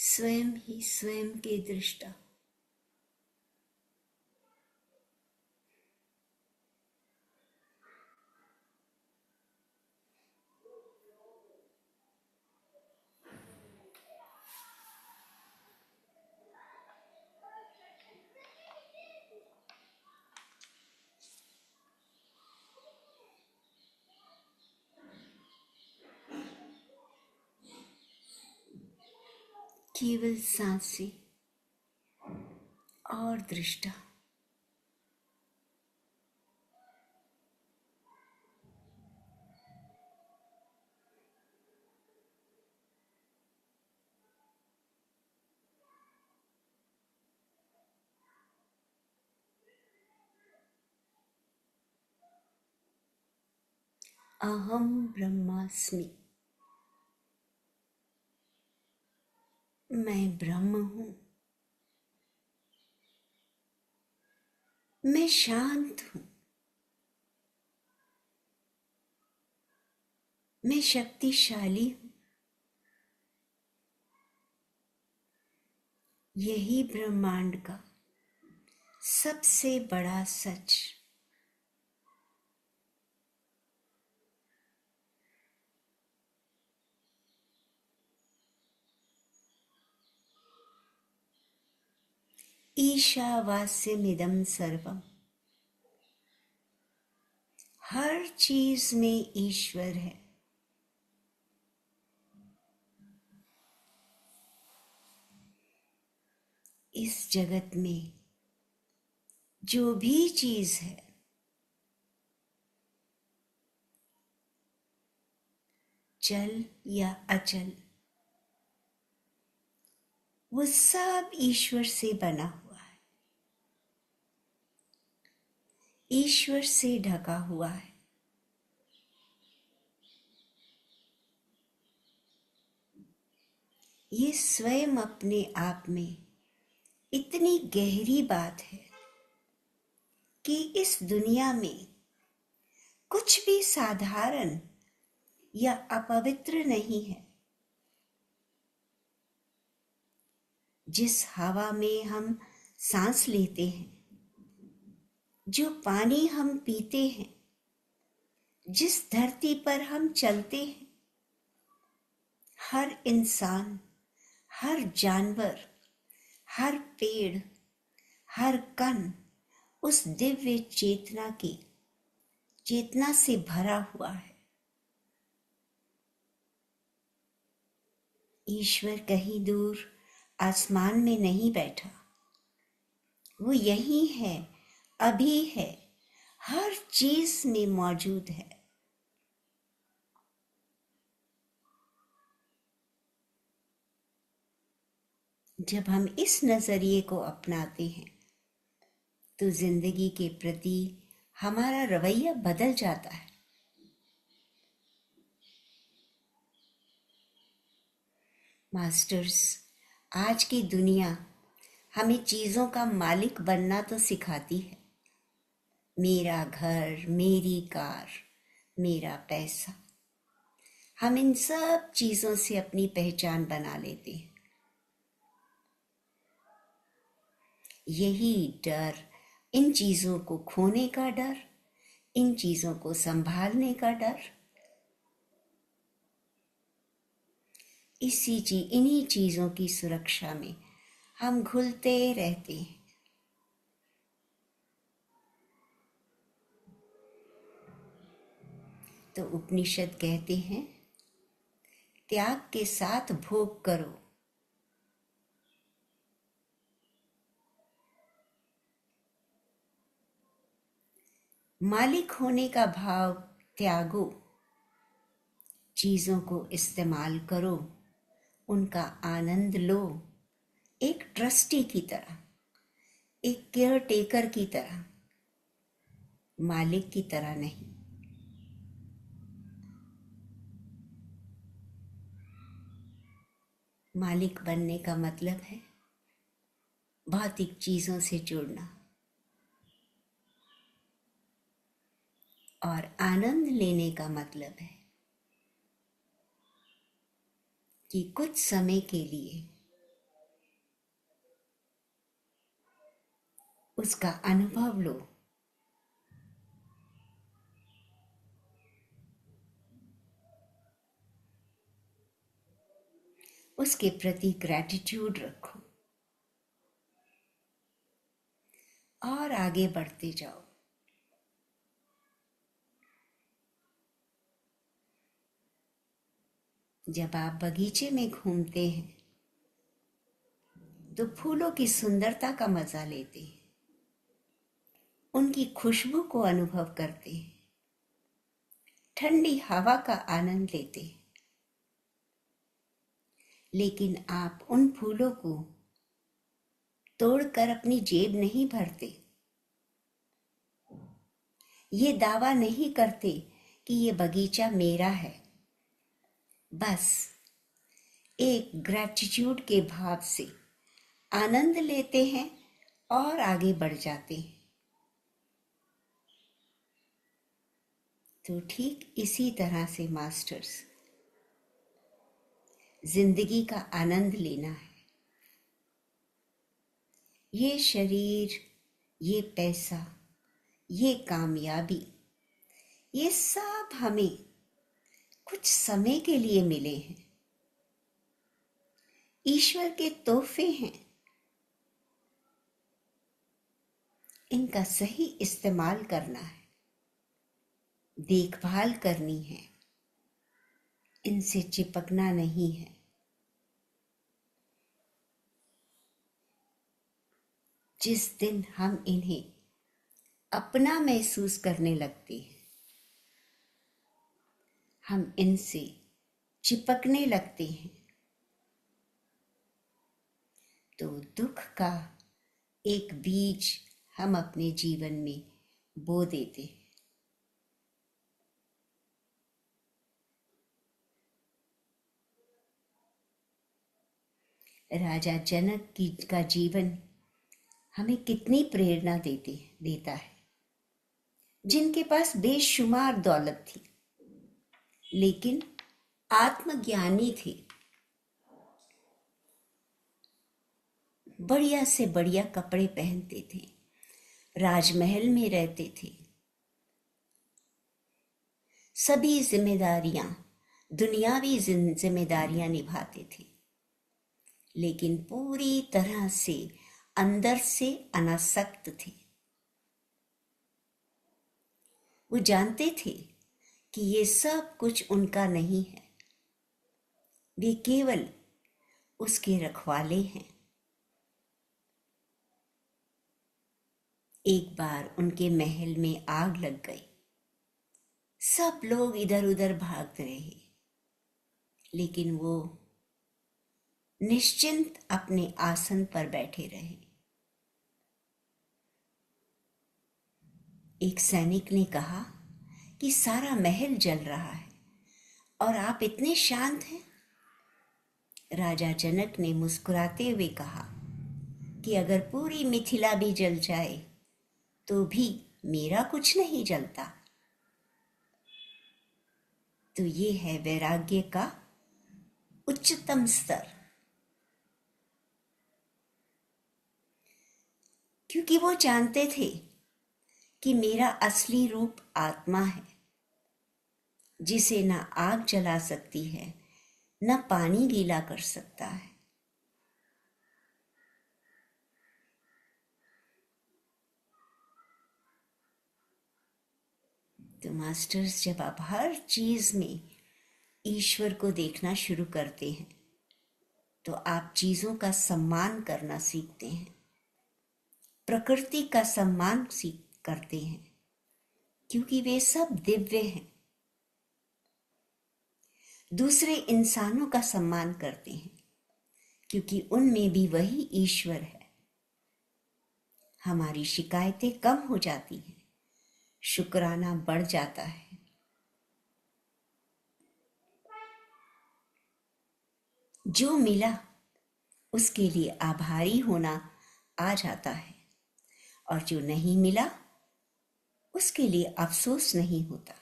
स्वयं ही स्वयं के दृष्टा। केवल सांसें और दृष्टा। अहम ब्रह्मास्मि, मैं ब्रह्म हूं। मैं शांत हूं। मैं शक्तिशाली हूं। यही ब्रह्मांड का सबसे बड़ा सच। ईशावास्यमिदं सर्वम, हर चीज में ईश्वर है। इस जगत में जो भी चीज है, चल या अचल, वो सब ईश्वर से बना हुआ है, ईश्वर से ढका हुआ है। ये स्वयं अपने आप में इतनी गहरी बात है कि इस दुनिया में कुछ भी साधारण या अपवित्र नहीं है। जिस हवा में हम सांस लेते हैं, जो पानी हम पीते हैं, जिस धरती पर हम चलते हैं, हर इंसान, हर जानवर, हर पेड़, हर कण उस दिव्य चेतना से भरा हुआ है। ईश्वर कहीं दूर आसमान में नहीं बैठा, वो यही है, अभी है, हर चीज में मौजूद है। जब हम इस नजरिए को अपनाते हैं तो जिंदगी के प्रति हमारा रवैया बदल जाता है। मास्टर्स, आज की दुनिया हमें चीजों का मालिक बनना तो सिखाती है। मेरा घर, मेरी कार, मेरा पैसा, हम इन सब चीजों से अपनी पहचान बना लेते हैं। यही डर, इन चीजों को खोने का डर, इन चीजों को संभालने का डर, इन्हीं चीजों की सुरक्षा में हम घुलते रहते हैं। तो उपनिषद कहते हैं, त्याग के साथ भोग करो। मालिक होने का भाव त्यागो, चीजों को इस्तेमाल करो, उनका आनंद लो, एक ट्रस्टी की तरह। एक केयर टेकर की तरह, मालिक की तरह नहीं। मालिक बनने का मतलब है भौतिक चीजों से जुड़ना, और आनंद लेने का मतलब है कि कुछ समय के लिए उसका अनुभव लो, उसके प्रति ग्रैटिट्यूड रखो और आगे बढ़ते जाओ। जब आप बगीचे में घूमते हैं तो फूलों की सुंदरता का मजा लेते हैं, उनकी खुशबू को अनुभव करते हैं, ठंडी हवा का आनंद लेते हैं। लेकिन आप उन फूलों को तोड़कर अपनी जेब नहीं भरते, ये दावा नहीं करते कि ये बगीचा मेरा है। बस एक ग्रैटिट्यूड के भाव से आनंद लेते हैं और आगे बढ़ जाते हैं। तो ठीक इसी तरह से मास्टर्स, जिंदगी का आनंद लेना है। ये शरीर, ये पैसा, ये कामयाबी, ये सब हमें कुछ समय के लिए मिले हैं, ईश्वर के तोहफे हैं। इनका सही इस्तेमाल करना है, देखभाल करनी है, इनसे चिपकना नहीं है। जिस दिन हम इन्हें अपना महसूस करने लगते हैं, हम इनसे चिपकने लगते हैं, तो दुख का एक बीज हम अपने जीवन में बो देते हैं। राजा जनक का जीवन हमें कितनी प्रेरणा देता है, जिनके पास बेशुमार दौलत थी लेकिन आत्मज्ञानी थे, बढ़िया से बढ़िया कपड़े पहनते थे, राजमहल में रहते थे, सभी जिम्मेदारियां, दुनियावी जिम्मेदारियां निभाते थे, लेकिन पूरी तरह से अंदर से अनासक्त थे। वो जानते थे कि ये सब कुछ उनका नहीं है, वे केवल उसके रखवाले हैं। एक बार उनके महल में आग लग गई, सब लोग इधर उधर भाग रहे, लेकिन वो निश्चिंत अपने आसन पर बैठे रहे। एक सैनिक ने कहा कि सारा महल जल रहा है और आप इतने शांत हैं। राजा जनक ने मुस्कुराते हुए कहा कि अगर पूरी मिथिला भी जल जाए तो भी मेरा कुछ नहीं जलता। तो ये है वैराग्य का उच्चतम स्तर, क्योंकि वो जानते थे कि मेरा असली रूप आत्मा है, जिसे ना आग जला सकती है, ना पानी गीला कर सकता है। तो मास्टर्स, जब आप हर चीज में ईश्वर को देखना शुरू करते हैं तो आप चीजों का सम्मान करना सीखते हैं, प्रकृति का सम्मान करते हैं, क्योंकि वे सब दिव्य हैं। दूसरे इंसानों का सम्मान करते हैं, क्योंकि उनमें भी वही ईश्वर है। हमारी शिकायतें कम हो जाती हैं, शुक्राना बढ़ जाता है। जो मिला उसके लिए आभारी होना आ जाता है, और जो नहीं मिला उसके लिए अफसोस नहीं होता।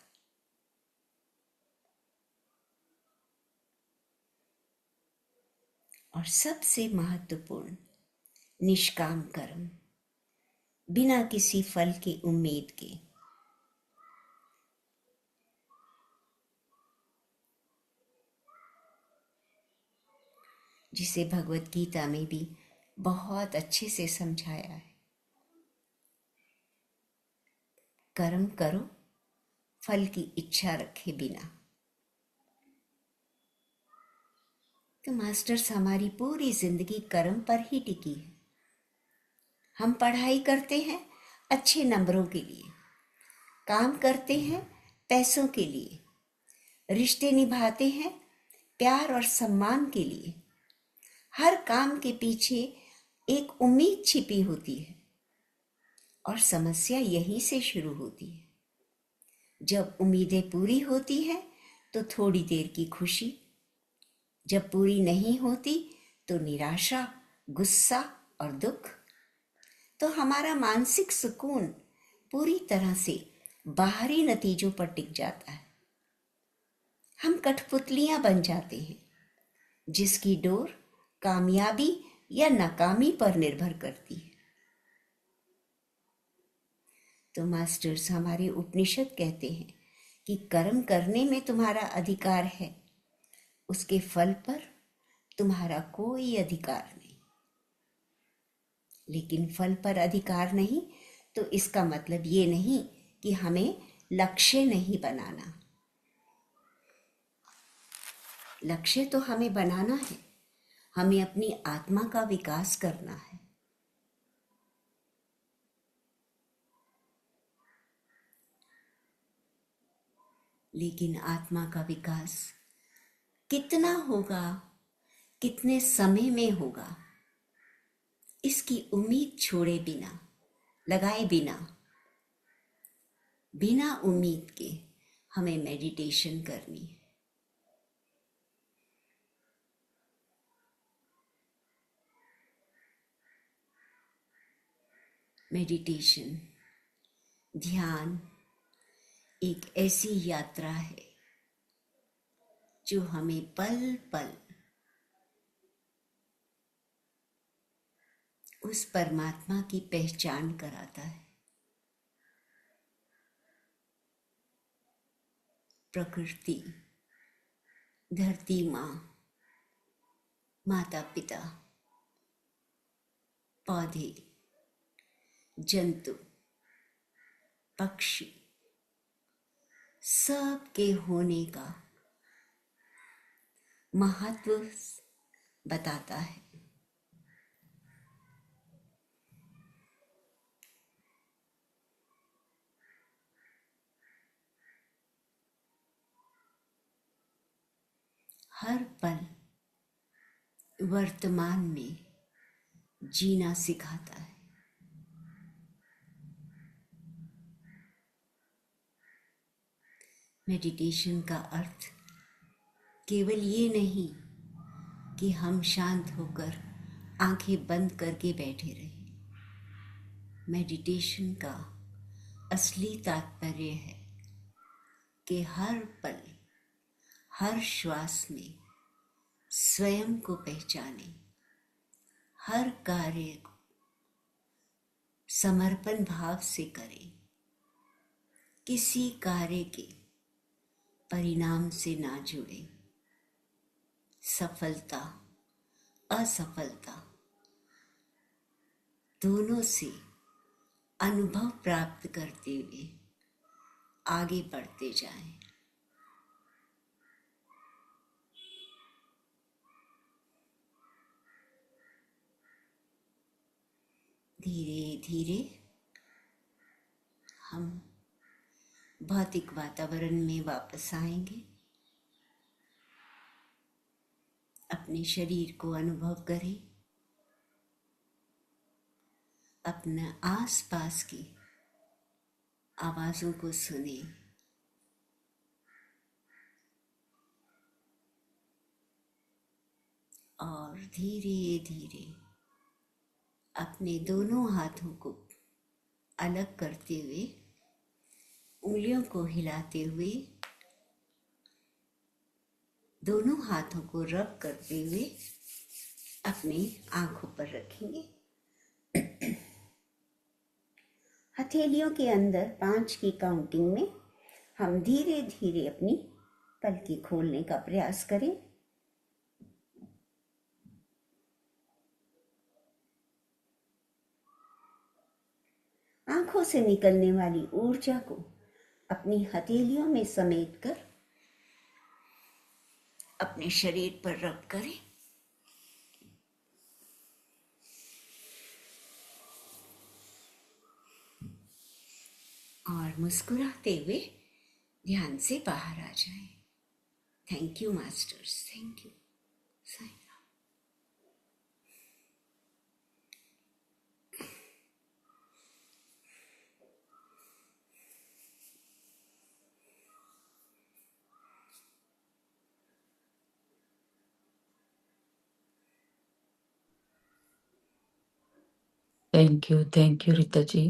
और सबसे महत्वपूर्ण, निष्काम कर्म, बिना किसी फल की उम्मीद के। जिसे भगवत गीता में भी बहुत अच्छे से समझाया है। कर्म करो फल की इच्छा रखे बिना। तो मास्टर्स, हमारी पूरी जिंदगी कर्म पर ही टिकी है। हम पढ़ाई करते हैं अच्छे नंबरों के लिए, काम करते हैं पैसों के लिए, रिश्ते निभाते हैं प्यार और सम्मान के लिए। हर काम के पीछे एक उम्मीद छिपी होती है, और समस्या यहीं से शुरू होती है। जब उम्मीदें पूरी होती हैं तो थोड़ी देर की खुशी, जब पूरी नहीं होती तो निराशा, गुस्सा और दुख। तो हमारा मानसिक सुकून पूरी तरह से बाहरी नतीजों पर टिक जाता है। हम कठपुतलियां बन जाते हैं जिसकी डोर कामयाबी या नाकामी पर निर्भर करती है। तो मास्टर्स, हमारे उपनिषद कहते हैं कि कर्म करने में तुम्हारा अधिकार है, उसके फल पर तुम्हारा कोई अधिकार नहीं। लेकिन फल पर अधिकार नहीं तो इसका मतलब ये नहीं कि हमें लक्ष्य नहीं बनाना। लक्ष्य तो हमें बनाना है, हमें अपनी आत्मा का विकास करना है। लेकिन आत्मा का विकास कितना होगा, कितने समय में होगा, इसकी उम्मीद छोड़े बिना, लगाए बिना, बिना उम्मीद के हमें मेडिटेशन करनी है। मेडिटेशन, ध्यान एक ऐसी यात्रा है जो हमें पल पल उस परमात्मा की पहचान कराता है। प्रकृति, धरती माँ, माता पिता, पौधे, जंतु, पक्षी, सब के होने का महत्व बताता है। हर पल वर्तमान में जीना सिखाता है। मेडिटेशन का अर्थ केवल ये नहीं कि हम शांत होकर आंखें बंद करके बैठे रहें। मेडिटेशन का असली तात्पर्य है कि हर पल, हर श्वास में स्वयं को पहचाने, हर कार्य को समर्पण भाव से करें, किसी कार्य के परिणाम से ना जुड़े। सफलता, असफलता दोनों से अनुभव प्राप्त करते हुए आगे बढ़ते जाएं। धीरे धीरे हम भौतिक वातावरण में वापस आएंगे। अपने शरीर को अनुभव करें। अपने आसपास की आवाजों को सुने। और धीरे धीरे अपने दोनों हाथों को अलग करते हुए, उंगलियों को हिलाते हुए, दोनों हाथों को रब करते हुए अपनी आंखों पर रखेंगे। हथेलियों के अंदर 5 की काउंटिंग में हम धीरे धीरे अपनी पलकें खोलने का प्रयास करें। आंखों से निकलने वाली ऊर्जा को अपनी हथेलियों में समेटकर अपने शरीर पर रब करें। और मुस्कुराते हुए ध्यान से बाहर आ जाएं। Thank you masters, thank you. Sai Ram. Thank you Rita ji.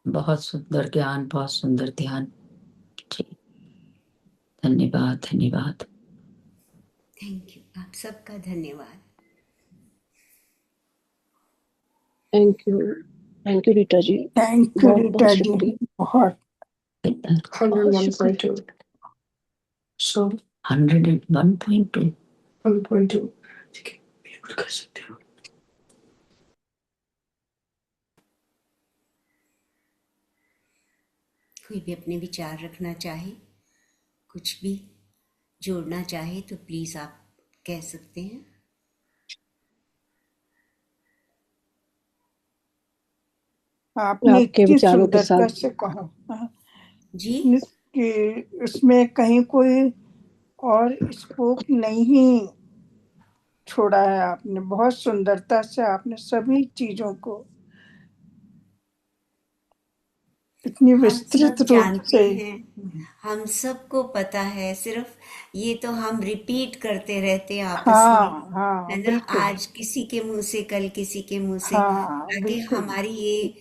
बहुत सुंदर ज्ञान, बहुत सुंदर ध्यान जी। धन्यवाद, धन्यवाद। थैंक यू, आप सबका धन्यवाद। Thank you Rita ji. Thank you बहुत रीटा बहुत जी, शुक्रिया। बहुत बहुत 101.2 सो 101.2 1.2 ठीक है, बिल्कुल कर सकते हो। कोई भी अपने विचार रखना चाहे, कुछ भी जोड़ना चाहे तो प्लीज आप कह सकते हैं। आपने आपके इतनी विचारों के सुंदरता साथ से कहा जी, कि उसमें कहीं कोई और स्कोप नहीं छोड़ा है। आपने बहुत सुंदरता से आपने सभी चीजों को इतनी हम विस्तृत सब रूप जानते से हैं, हम सबको पता है, सिर्फ ये तो हम रिपीट करते रहते हैं आपस में, हाँ हाँ है ना। बिल्कुल, आज किसी के मुंह से, कल किसी के मुंह से, हाँ ताकि बिल्कुल हमारी ये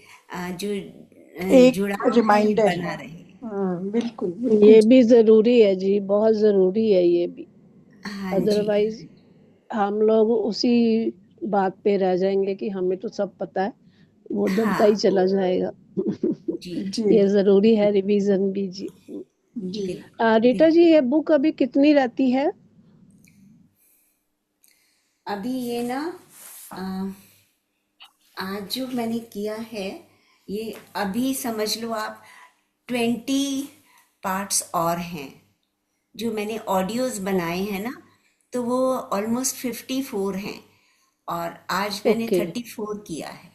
जो एक जुड़ाव है ये रिमाइंडर बना है। रहे। बिल्कुल बिल्कुल ये भी जरूरी है जी, बहुत जरूरी है ये भी। हाँ जी, अदरवाइज हम लोग उसी बात पे रह जाएंगे कि हमें तो सब पता है, वो दबता ही हाँ चला जाएगा। जी, जी ये जरूरी है रिवीजन भी जी। जी। रीटा जी, ये बुक अभी कितनी रहती है? अभी ये ना अ, आज जो मैंने किया है, ये अभी समझ लो आप 20 पार्ट्स और हैं जो मैंने ऑडियोज बनाए हैं ना, तो वो ऑलमोस्ट 54 हैं और आज मैंने ओके, 34 किया है।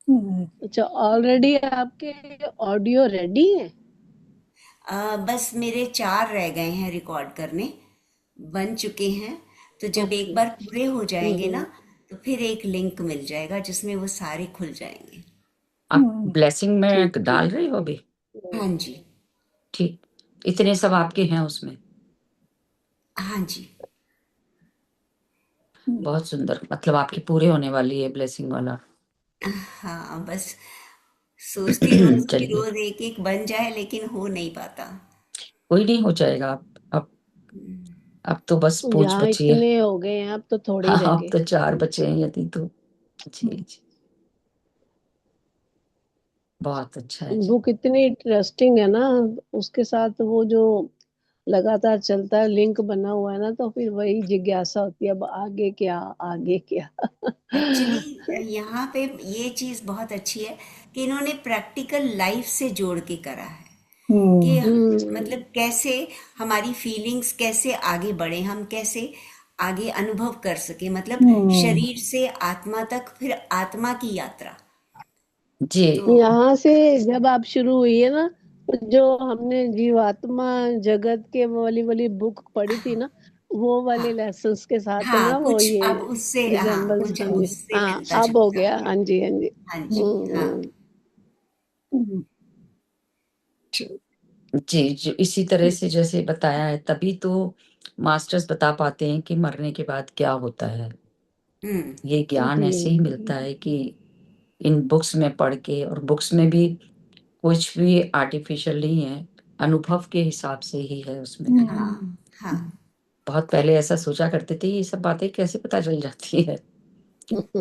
अच्छा, ऑलरेडी आपके ऑडियो रेडी है? बस मेरे 4 रह गए हैं रिकॉर्ड करने, बन चुके हैं। तो जब एक ओके। बार पूरे हो जाएंगे ना, हम्म। तो फिर एक लिंक मिल जाएगा जिसमें वो सारे खुल जाएंगे। आप ब्लेसिंग में ठीक डाल ठीक। रहे हो अभी? हाँ जी, ठीक, इतने सब आपके हैं उसमें? हाँ जी, बहुत सुंदर, मतलब आपकी पूरे होने वाली है ब्लेसिंग वाला। हाँ बस सोचती रोज कि चलिए, रोज एक एक बन जाए, लेकिन हो नहीं पाता। कोई नहीं, हो जाएगा। अब तो बस पूछ यहाँ बची है। इतने हो गए हैं, अब तो थोड़े ही हाँ, रह अब गए। तो 4 बचे हैं यदि तो। जी जी, बहुत अच्छा है जी। बुक इतनी इंटरेस्टिंग है ना, उसके साथ वो जो लगातार चलता है, लिंक बना हुआ है ना, तो फिर वही जिज्ञासा होती है, अब आगे क्या, आगे क्या। एक्चुअली यहाँ पे ये चीज बहुत अच्छी है कि इन्होंने प्रैक्टिकल लाइफ से जोड़ के करा है कि मतलब कैसे हमारी फीलिंग्स कैसे आगे बढ़े, हम कैसे आगे अनुभव कर सके, मतलब शरीर से आत्मा तक, फिर आत्मा की यात्रा। जी तो यहाँ से जब आप शुरू हुई है ना, तो जो हमने जीवात्मा जगत के वो वाली वाली बुक पढ़ी थी ना, वो वाले लेसन्स के साथ हाँ, ना वो कुछ ये अब उससे हाँ, रिजेम्बल्स कुछ बन गए। उससे हाँ, मिलता अब हो जुलता। गया। हाँ जी, हाँ जी। हाँ जी, हाँ। हम्म। ठीक। जी, जो इसी तरह से जैसे बताया है, तभी तो मास्टर्स बता पाते हैं कि मरने के बाद क्या होता है। हम्म, ये ज्ञान जी। ऐसे ही मिलता है कि इन बुक्स में पढ़ के, और बुक्स में भी कुछ भी आर्टिफिशियल नहीं है, अनुभव के हिसाब से ही है उसमें। हाँ, हाँ। बहुत पहले ऐसा सोचा करते थे, ये सब बातें कैसे पता चल जाती है,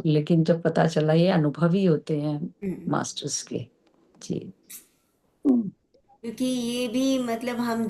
लेकिन जब पता चला ये अनुभव ही होते हैं हम्म, मास्टर्स के। जी। हम्म। क्योंकि ये भी मतलब हम